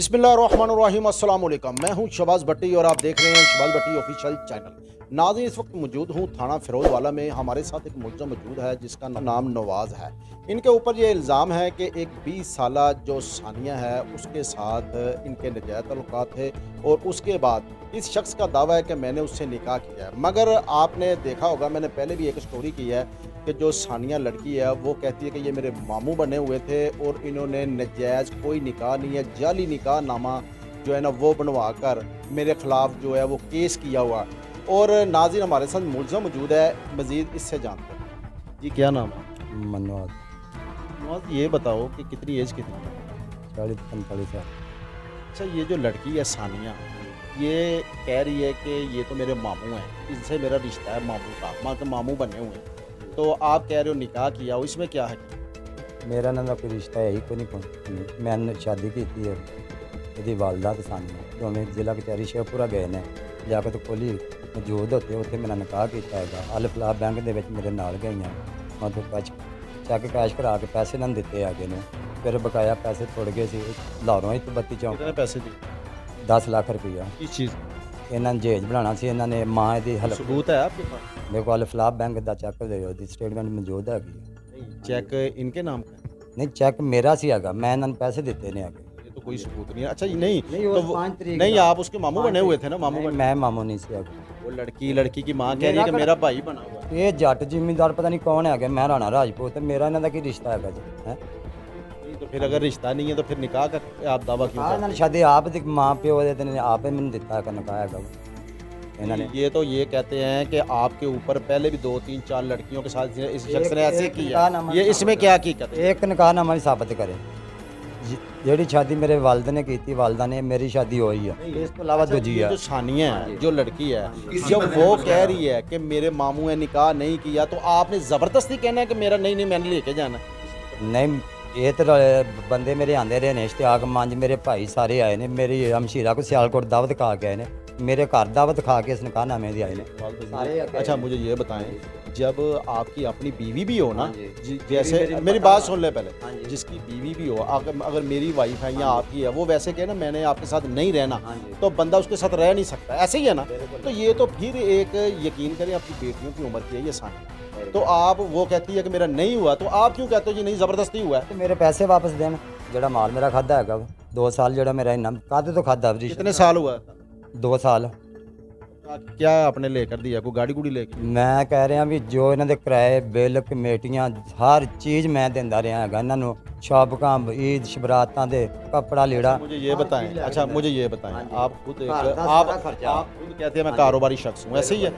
बिस्मिल्लाहिर्रहमानिर्रहीम अस्सलाम वालेकुम। मैं हूं शहबाज भट्टी और आप देख रहे हैं शहबाज भट्टी ऑफिशियल चैनल। नाज़रीन, इस वक्त मौजूद हूं थाना फिरोजवाला में। हमारे साथ एक मुलज़म मौजूद है जिसका नाम नवाज़ है। इनके ऊपर ये इल्ज़ाम है कि एक 20 साला जो सानिया है उसके साथ इनके नजायज़ तल्लुकात थे और उसके बाद इस शख्स का दावा है कि मैंने उससे निकाह किया है। मगर आपने देखा होगा, मैंने पहले भी एक स्टोरी की है कि जो सानिया लड़की है वो कहती है कि ये मेरे मामू बने हुए थे और इन्होंने नजायज़ कोई निकाह नहीं है, जाली निकाह नामा जो है ना वो बनवा कर मेरे ख़िलाफ़ जो है वो केस किया हुआ। और नाज़रीन, हमारे साथ मुलज़म मौजूद है, मज़ीद इससे जानते हैं। जी, क्या नाम है? मनोज। नवाज़, ये बताओ कि कितनी एज कितनी है? 40-45 साल। अच्छा, ये जो लड़की है सानिया, ये कह रही है कि ये तो मेरे मामू हैं, इनसे मेरा रिश्ता है मामू का, मतलब मामू बने हुए हैं। तो आप कह रहे हो निकाह किया हो, इसमें क्या है? मेरा ना कोई रिश्ता है ही कोई नहीं। मैंने शादी की थी ਉਹਦੀ वालदा ਤੇ सानिया तो हमें जिला कचहरी शेखपुरा गए ने जाकर तो कोली मौजूद होते उत्थे मेरा निकाह किया है। अल-फलाह बैंक ਦੇ ਵਿੱਚ ਮੇਰੇ ਨਾਲ ਗਈਆਂ मतलब चैक कैश करा के पैसे ना दिते आगे ने फिर बकाया पैसे थोड़ गए सी लाहौरों ही 32 चौक कितने पैसे दिए? 10 लाख रुपया किस चीज़? ਇਹਨਾਂ ਨੇ ਜੇਜ ਬਣਾਉਣਾ ਸੀ। ਇਹਨਾਂ ਨੇ ਮਾਂ ਦੀ ਹਲਕ सबूत है आपके पास? ਮੇਰੇ ਕੋਲ ਅਲ-ਫਲਾਹ बैंक ਦਾ ਚੈੱਕ ਦੇ ਉਹਦੀ ਸਟੇਟਮੈਂਟ ਮੌਜੂਦ ਹੈਗੀ नहीं, चेक इनके नाम का है? ਨਹੀਂ ਚੈੱਕ ਮੇਰਾ ਸੀ ਹੈਗਾ, मैं ਇਹਨਾਂ ਨੂੰ ਪੈਸੇ ਦਿੱਤੇ ਨੇ आगे। ये तो कोई सबूत नहीं है। अच्छा, नहीं नहीं, तो वो वो 5 तरीक नहीं, का। आप उसके मामू बने हुए थे ना? मामू बने? मैं मामू नहीं सी आगे। वो लड़की की माँ कह रही है कि मेरा भाई बना हुआ है। ਇਹ ਜੱਟ ਜ਼ਿਮੀਂਦਾਰ ਪਤਾ ਨਹੀਂ ਕੌਣ ਹੈਗਾ, ਮੈਂ ਰਾਣਾ ਰਾਜਪੂਤ ਤੇ ਮੇਰਾ ਇਹਨਾਂ ਦਾ ਕੀ ਰਿਸ਼ਤਾ ਹੈਗਾ ਜੀ ਹੈ। नहीं, तो फिर अगर रिश्ता नहीं है तो फिर निकाह का आप दावा क्यों ਇਹਨਾਂ करते ਨੇ ਸ਼ਾਦੀ ਆਪ ਦੇ ਮਾਂ ਪਿਓ ਦੇ ਤੇ ਆਪ ਹੀ ਮੈਨੂੰ ਦਿੱਤਾ ਹੈਗਾ ਨਿਕਾਹ ਹੈਗਾ ਇਹਨਾਂ ਨੇ। हैं? ये तो ये कहते हैं कि आपके ऊपर पहले भी 2 3 4 लड़कियों के साथ इस शख्स ने ऐसे एक किया। निकाहनामा ये इसमें क्या हकीकत है? ਇੱਕ ਨਿਕਾਹਨਾਮਾ ਹੀ ਸਾਬਤ ਕਰੇ। ਜਿਹੜੀ ਸ਼ਾਦੀ ਮੇਰੇ ਵਾਲਿਦ ਨੇ ਕੀਤੀ, ਵਾਲਦਾ ਨੇ ਮੇਰੀ ਸ਼ਾਦੀ ਹੋਈ ਆ, ਇਸ ਤੋਂ ਇਲਾਵਾ अच्छा, ਦੂਜੀ ये ਆ। जो सानिया है, जो लड़की है, जब वो कह रही है कि मेरे मामू ने निकाह नहीं किया तो आपने ज़बरदस्ती कहना है कि मेरा नहीं मैंने लेके जाना? ਨਹੀਂ ਇਹ ਤਾਂ ਬੰਦੇ ਮੇਰੇ ਆਂਦੇ ਰਹੇ ਨੇ, ਇਸ਼ਤਿਆਕ ਮੰਜ ਮੇਰੇ ਭਾਈ ਸਾਰੇ ਆਏ ਨੇ, ਮੇਰੀ ਹਮਸ਼ੀਰਾ ਕੋ ਸਿਆਲਕੋਟ ਦਾਵਤ ਖਾ ਕੇ ਆਏ ਨੇ, ਮੇਰੇ ਘਰ ਦਾਵਤ खा के इस निकाहनामे दी आए ने सारे। अच्छा, मुझे ये बताएं, जब आपकी अपनी बीवी भी हो ना, हाँ जी। जैसे मेरी मेरी बात सुन ले पहले, हाँ जी। जिसकी बीवी भी हो, अगर मेरी वाइफ है या आपकी है, वो वैसे कहे ना मैंने आपके साथ नहीं रहना, हाँ जी। तो बंदा उसके साथ रह नहीं सकता, ऐसे ही है ना? तो ये तो फिर एक यकीन करें, अपनी बेटियों की उम्र की है ये सानिया, तो आप वो कहती है कि मेरा नहीं हुआ, तो आप क्यों कहते हो जी नहीं ज़बरदस्ती हुआ है? ਤੇ ਮੇਰੇ ਪੈਸੇ ਵਾਪਸ ਦੇਣ, ਜਿਹੜਾ ਮਾਲ ਮੇਰਾ ਖਾਦਾ ਹੈਗਾ 2 ਸਾਲ ਜਿਹੜਾ ਮੇਰਾ ਇਨਾਮ ਕਾਦੇ ਤੋਂ ਖਾਦਾ। कितने साल हुआ था? 2 ਸਾਲ। क्या आपने लेकर दिया? कोई गाड़ी गुड़ी लेके? ਮੈਂ ਕਹਿ ਰਿਹਾ ਵੀ ਜੋ ਇਹਨਾਂ ਦੇ ਕਿਰਾਏ ਬਿੱਲ ਕਮੇਟੀਆਂ ਹਰ ਚੀਜ਼ ਮੈਂ ਦਿੰਦਾ ਰਿਹਾ ਹੈਗਾ ਇਹਨਾਂ ਨੂੰ, ਸ਼ਾਬਕਾਂ ईद शबरातां दे कपड़ा लीड़ा। मुझे ये बताएं, अच्छा मुझे ये बताएं, आप खुद घर का आप सारा खर्चा। आप खुद कहते हैं मैं कारोबारी शख्स हूँ, ऐसे ही है?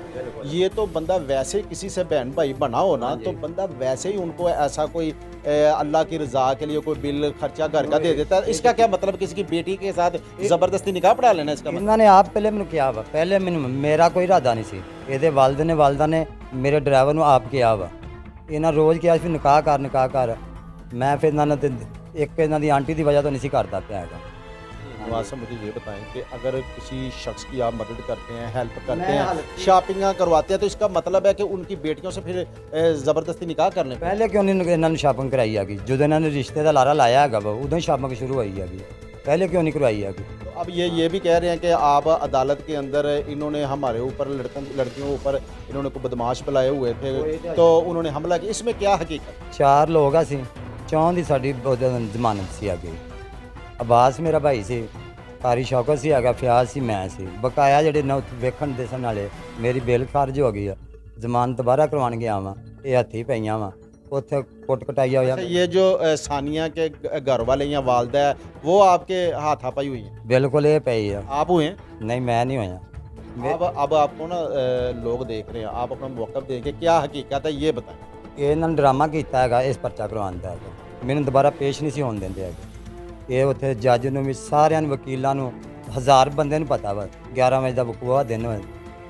ये तो बंदा वैसे किसी से बहन भाई बना हो ना, तो बंदा वैसे ही उनको ऐसा कोई अल्लाह की रजा के लिए कोई बिल खर्चा घर का दे देता है। इसका क्या मतलब? किसी की बेटी के साथ ज़बरदस्ती निकाह पढ़ा लेना, इसका मतलब? ਇਹਨਾਂ ਨੇ ਆਪ ਪਹਿਲੇ ਮੈਨੂੰ ਕਿਹਾ ਵਾ, ਪਹਿਲੇ ਮੈਨੂੰ ਮੇਰਾ ਕੋਈ ਇਰਾਦਾ ਨਹੀਂ ਸੀ। ਇਹਦੇ ਵਾਲਿਦ ਨੇ ਵਾਲਦਾ ਨੇ ਮੇਰੇ ਡਰਾਈਵਰ ਨੂੰ ਆਪ ਕਿਹਾ ਵਾ, ਇਹਨਾਂ ਰੋਜ਼ ਕਿਹਾ ਸੀ ਨਿਕਾਹ ਕਰ। ਮੈਂ ਫਿਰ ਇਹਨਾਂ ਨੇ ਇੱਕ ਇਹਨਾਂ ਦੀ ਆਂਟੀ ਦੀ ਵਜ੍ਹਾ ਤੋਂ ਨਹੀਂ ਸੀ ਕਰਦਾ ਪਿਆ ਹੈਗਾ। नवाज़ साहब, मुझे ये बताएं कि अगर किसी शख्स की आप मदद करते हैं, हेल्प करते मैं हैं, शॉपिंग करवाते हैं, तो इसका मतलब है कि उनकी बेटियों से फिर ज़बरदस्ती निकाह कर लें? ਪਹਿਲੇ ਕਿਉਂ ਨਹੀਂ ਇਹਨਾਂ ਨੂੰ ਸ਼ਾਪਿੰਗ ਕਰਾਈ ਹੈਗੀ? ਜਦੋਂ ਇਹਨਾਂ ਨੇ ਰਿਸ਼ਤੇ ਦਾ ਲਾਰਾ ਲਾਇਆ ਹੈਗਾ ਵਾ ਉਦੋਂ ਹੀ ਸ਼ਾਪਿੰਗ ਸ਼ੁਰੂ ਹੋਈ ਹੈਗੀ, ਪਹਿਲੇ क्यों नहीं करवाई हैगी? तो अब ये भी कह रहे हैं कि आप अदालत के अंदर इन्होंने हमारे ऊपर लड़कियों ऊपर इन्होंने को बदमाश बुलाए हुए थे, तो उन्होंने हमला किया, इसमें क्या हकीकत? 4 ਲੋਕ ਅਸੀਂ, 4 ਦੀ ਸਾਡੀ ਜ਼ਮਾਨਤ ਸੀ ਅੱਗੇ। ਅਬਾਸ ਮੇਰਾ ਭਾਈ ਸੀ, ਕਾਰੀ ਸ਼ੌਕਤ ਸੀ ਹੈਗਾ, ਫਿਆਜ਼ ਸੀ, ਮੈਂ ਸੀ। ਬਕਾਇਆ ਜਿਹੜੇ ਨਾ ਵੇਖਣ ਦੇਸਣ ਵਾਲੇ ਮੇਰੀ ਬਿੱਲ ਖਾਰਜ ਹੋ ਗਈ ਆ, ਜ਼ਮਾਨਤ ਦੁਬਾਰਾ ਕਰਵਾਉਣ ਗਿਆ ਵਾਂ, ਇਹ ਹੱਥੀ ਪਈਆਂ ਵਾਂ, ਉੱਥੇ ਕੁੱਟ ਕਟਾਈਆ ਹੋਇਆ। अच्छा, ये जो सानिया के घर वाले या वालदा है वो आपके हाथापाई हुई है? ਬਿਲकुਲ ਇਹ ਪਈ ਆ। आप हुए हैं? ਨਹੀਂ ਮੈਂ नहीं ਹੋਇਆ। अब आपको ना लोग देख रहे हैं, आप अपना मौक़िफ़ देखें, क्या हकीकत है ये बताएं। ਇਹਨਾਂ ਨੇ ਡਰਾਮਾ ਕੀਤਾ ਹੈਗਾ ਇਸ ਪਰਚਾ ਕਰਵਾਉਣ ਦਾ ਹੈਗਾ, ਮੈਨੂੰ ਦੁਬਾਰਾ ਪੇਸ਼ ਨਹੀਂ ਸੀ ਹੋਣ ਦਿੰਦੇ ਹੈਗੇ। ਇਹ ਉੱਥੇ ਜੱਜ ਨੂੰ ਵੀ ਸਾਰਿਆਂ ਨੂੰ ਵਕੀਲਾਂ ਨੂੰ 1000 ਬੰਦੇ ਨੂੰ ਪਤਾ ਵਾ 11 ਵਜੇ ਦਾ ਵਕੂਆ ਦਿਨ ਹੋਇਆ।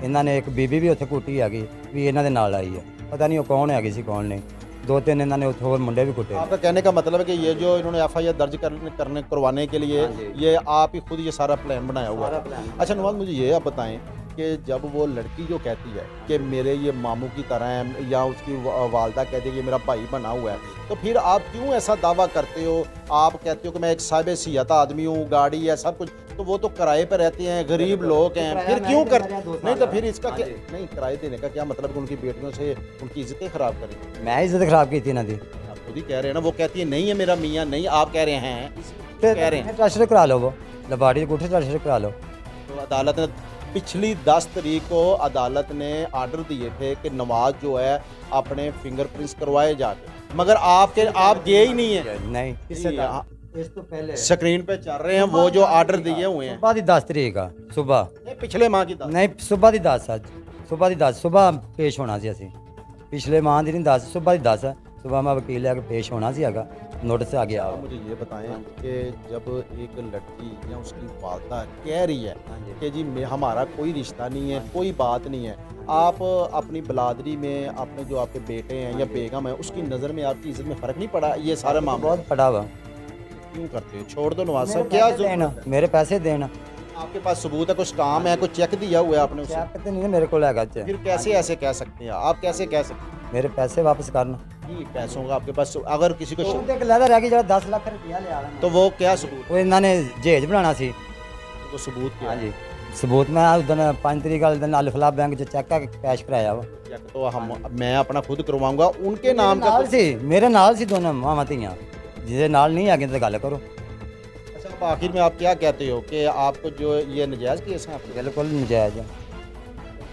ਇਹਨਾਂ ਨੇ ਇੱਕ ਬੀਬੀ ਵੀ ਉੱਥੇ ਕੁੱਟੀ ਹੈਗੀ ਵੀ ਇਹਨਾਂ ਦੇ ਨਾਲ ਆਈ ਹੈ, ਪਤਾ ਨਹੀਂ ਉਹ ਕੌਣ ਹੈਗੀ ਸੀ ਕੌਣ ਨਹੀਂ। 2-3 ਇਹਨਾਂ ਨੇ ਉੱਥੇ ਹੋਰ ਮੁੰਡੇ ਵੀ ਕੁੱਟੇ। आपका कहने का मतलब है कि ये जो इन्होंने FIR दर्ज करवाने के लिए हाँ जी। ये आप ही खुद ये सारा प्लान बनाया हुआ है? अच्छा नवाज़, मुझे ये आप बताएं कि जब वो लड़की जो कहती है कि मेरे ये मामू की तरह है या उसकी वालदा कहती है कि मेरा भाई बना हुआ है, तो फिर आप क्यों ऐसा दावा करते हो? आप कहते हो कि मैं एक साहिब सियाता आदमी हूँ, गाड़ी है, सब कुछ, तो वो तो किराए पर रहते हैं, गरीब लोग हैं, फिर क्यों करते? नहीं तो फिर इसका क्या, नहीं किराए देने का क्या मतलब कि उनकी बेटियों से उनकी इज्जतें खराब करें? मैं इज्जत खराब की थी ना दी, आप खुद ही कह रहे हैं ना, वो कहती है नहीं है मेरा मियाँ, नहीं आप कह रहे हैं, कह रहे हैं। ट्रांसफर करा लो, वो लबाड़ी कोठे ट्रांसफर करा लो। तो अदालत ने पिछली 10 तारीख को अदालत ने आर्डर दिए थे कि नवाज जो है अपने फिंगरप्रिंट्स करवाए जाके, मगर आप गए ही नहीं है। नहीं, किससे कहा? इस तो पहले स्क्रीन पे चल रहे हैं वो जो आर्डर दिए हुए हैं। सुबह की 10 तारीख का सुबह, नहीं, पिछले माह की 10। नहीं सुबह की 10 ਅੱਜ सुबह की 10 सुबह पेश होना ਸੀ ਅਸੀਂ पिछले माह ਦੀ नहीं 10 सुबह की 10 सुबह मैं वकील लेके पेश होना ਸੀ ਹੈਗਾ नोटिस आ गया। आप मुझे ये बताएं कि जब एक लड़की या उसकी वालदा कह रही है कि जी हमारा कोई रिश्ता नहीं है, कोई बात नहीं है, आप अपनी बिलादरी में अपने जो आपके बेटे हैं या बेगम है उसकी नज़र में आपकी इज्जत में फ़र्क नहीं पड़ा? ये सारा मामला बहुत पड़ा हुआ। क्यों करते हो? छोड़ दो नवाज साहब, क्या देना मेरे पैसे देना, आपके पास सबूत है, कुछ काम है, कुछ चेक दिया हुआ है आपने उसे? चेक तो नहीं है मेरे को लगा, फिर कैसे ऐसे कह सकते हैं आप? कैसे कह सकते हैं? मेरे पैसे वापस करना। नहीं, पैसों का आपके पास अगर किसी को एक लहदा रह गई जरा 10 ਲੱਖ ਰੁਪਇਆ ਲਿਆ ਲੈਣਾ, तो वो क्या सबूत? ਉਹ ਇਹਨਾਂ ਨੇ ਜੇਜ ਬਣਾਉਣਾ ਸੀ। वो सबूत क्या है? ਹਾਂਜੀ सबूत मैं उस दिन 5 तरीक वाले दिन अल फलाह बैंक च चेक का कैश कराया वा। चेक तो मैं अपना खुद करवाऊंगा, उनके नाम का ਨਾਲ ਸੀ ਮੇਰੇ ਨਾਲ ਸੀ दोनों मावां ਧੀਆਂ, ਜਿਹਦੇ ਨਾਲ नहीं आगे तो गल करो। अच्छा, अब आखिर में आप क्या कहते हो कि आपको जो ये नजायज़ केस है आपके? बिल्कुल नजायज है।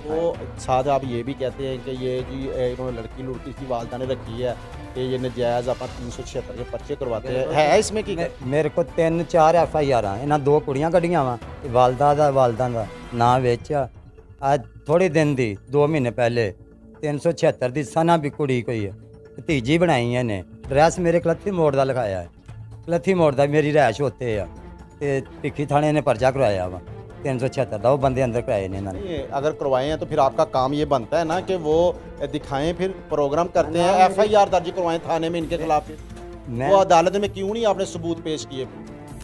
तो साथ आप ये भी कहते हैं कि ये जी इन्होंने लड़की की वालदा ने रखी है कि ये नजायज़ अपना 376 के पर्चे करवाते हैं, है इसमें की? मेरे को 3-4 FIR इन्हां 2 ਕੁੜੀਆਂ ਕੱਢੀਆਂ ਵਾ, ਵਾਲਦਾ ਦਾ ਨਾਂ ਵਿੱਚ ਅੱਜ ਥੋੜੇ ਦਿਨ ਦੀ 2 ਮਹੀਨੇ ਪਹਿਲੇ 376 ਦੀ ਸਨਾ ਵੀ ਕੁੜੀ ਕੋਈ ਹੈ, ਭਤੀਜੀ ਬਣਾਈ ਇਹਨੇ, ਐਡਰੈਸ ਮੇਰੇ ਕਲੱਥੀ ਮੋੜ ਦਾ ਲਿਖਾਇਆ ਹੈ, ਕਲੱਥੀ ਮੋੜ ਦਾ ਮੇਰੀ ਰਿਹਾਇਸ਼ ਉੱਥੇ ਆ, ਤੇ ਭਿੱਖੀ ਥਾਣੇ ਨੇ ਪਰਚਾ ਕਰਵਾਇਆ ਵਾ 376 ਦਾ, ਉਹ ਬੰਦੇ ਅੰਦਰ ਕਰਾਏ ਨੇ ਇਹਨਾਂ ਨੇ। नहीं, अगर करवाए हैं तो फिर आपका काम ये बनता है ना कि वो दिखाएं, फिर प्रोग्राम करते हैं, FIR दर्ज करवाएं थाने में इनके खिलाफ। मैं वो अदालत में क्यों नहीं आपने सबूत पेश किए?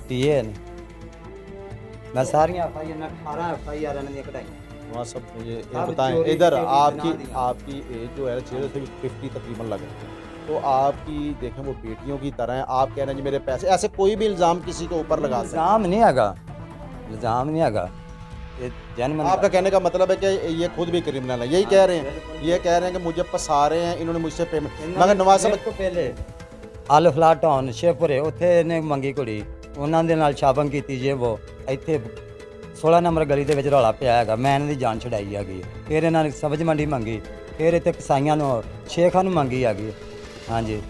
दिए ने मैं सारियां FIR 18 FIR ਇਹਨਾਂ ਦੀਆਂ ਕਢਾਈਆਂ। वहाँ सब ये सब बताएं चोरी इधर के आपकी एज जो है 50 तकरीबन लग रही है, तो आपकी देखें वो बेटियों की तरह है, आप कह रहे हैं जी मेरे पैसे, ऐसे कोई भी इल्ज़ाम किसी के ऊपर लगा सकते हैं? इल्ज़ाम नहीं हैगा, इल्ज़ाम नहीं हैगा, ये जनमन आपका कहने का मतलब है कि ये खुद भी क्रिमिनल है, यही कह रहे हैं? ये कह रहे हैं कि मुझे फंसा रहे हैं, इन्होंने मुझसे पेमेंट, मगर नवाज साहब को पहले ਅਲ ਫਲਾਹ ਟਾਊਨ ਸ਼ੇਪੁਰੇ ਉੱਥੇ ਇਹਨੇ ਮੰਗੀ ਕੁੜੀ, ਉਹਨਾਂ ਦੇ ਨਾਲ ਸ਼ਾਪਿੰਗ ਕੀਤੀ ਜੇ ਉਹ ਇੱਥੇ 16 ਨੰਬਰ ਗਲੀ ਦੇ ਵਿੱਚ ਰੌਲਾ ਪਿਆ ਹੈਗਾ, ਮੈਂ ਇਹਨਾਂ ਦੀ ਜਾਨ ਛਡਾਈ ਹੈਗੀ, ਫਿਰ ਇਹਨਾਂ ਨੇ ਸਬਜ਼ ਮੰਡੀ ਮੰਗੀ, ਫਿਰ ਇੱਥੇ ਕਸਾਈਆਂ ਨੂੰ ਸ਼ੇਖਾਂ ਨੂੰ ਮੰਗੀ ਹੈਗੀ। ਹਾਂਜੀ।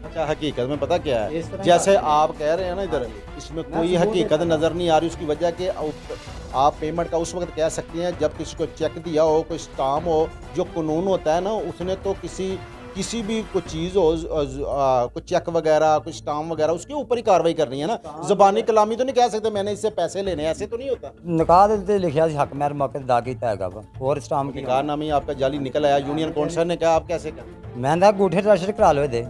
अच्छा, हकीकत में पता क्या है, इस तरह जैसे आप कह रहे हैं ना इधर, इसमें कोई हकीकत नज़र नहीं आ रही, उसकी वजह कि आप पेमेंट का उस वक्त कह सकते हैं जब किसी को चेक दिया हो, कोई स्टाम्प हो, जो कानून होता है ना, उसने तो किसी भी कोई चीज़ हो, कोई चेक वगैरह, कोई स्टाम्प वगैरह, उसके ऊपर ही कार्रवाई करनी है ना। ज़बानी कलामी तो नहीं कह सकते मैंने इससे पैसे लेने, ऐसे तो नहीं होता। ਨਿਕਾਹ ਦੇ ਉੱਤੇ ਲਿਖਿਆ ਸੀ ਹੱਕ ਮਹਿਰ ਮੌਕੇ ਤੇ ਅਦਾ ਕੀਤਾ ਹੈਗਾ ਵਾ, ਹੋਰ ਸਟਾਮ ਕੀ निकाहनामा ही आपका जाली निकल आया, यूनियन काउंसिल ने कहा, आप कैसे करें? ਮੈਂ ਤਾਂ ਅੰਗੂਠੇ ट्रांसफर करा लो ਇਹਦੇ।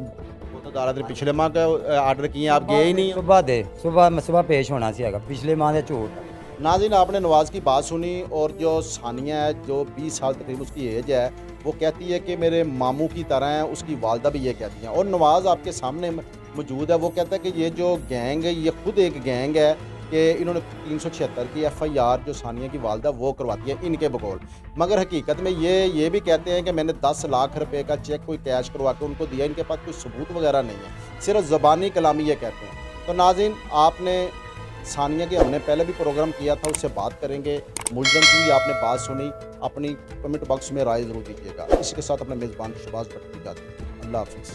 वो तो अदालत ने पिछले माह का आर्डर किए, आप गए ही नहीं। सुबह दे सुबह पेश होना सी हैगा, पिछले माह दे झूठ। नाज़रीन, आपने नवाज़ की बात सुनी, और जो सानिया है जो 20 साल तकरीबन उसकी एज है, वो कहती है कि मेरे मामू की तरह है, उसकी वालदा भी ये कहती हैं, और नवाज़ आपके सामने मौजूद है, वो कहता है कि ये जो गैंग है ये खुद एक गैंग है कि इन्होंने 376 की FIR जो सानिया की वालदा वो करवाती है इनके बकौल, मगर हकीकत में ये भी कहते हैं कि मैंने 10 लाख रुपए का चेक कोई कैश करवा के उनको दिया, इनके पास कोई सबूत वगैरह नहीं है, सिर्फ ज़बानी कलामी ये कहते हैं। तो नाज़रीन, आपने सानिया के हमने पहले भी प्रोग्राम किया था, उससे बात करेंगे, मुलज़म की भी आपने बात सुनी, अपनी कमेंट बॉक्स में राय ज़रूर दीजिएगा। इसी के साथ अपने मेज़बान शहबाज भट्ट की जाती है। अल्लाह हाफ़िज़।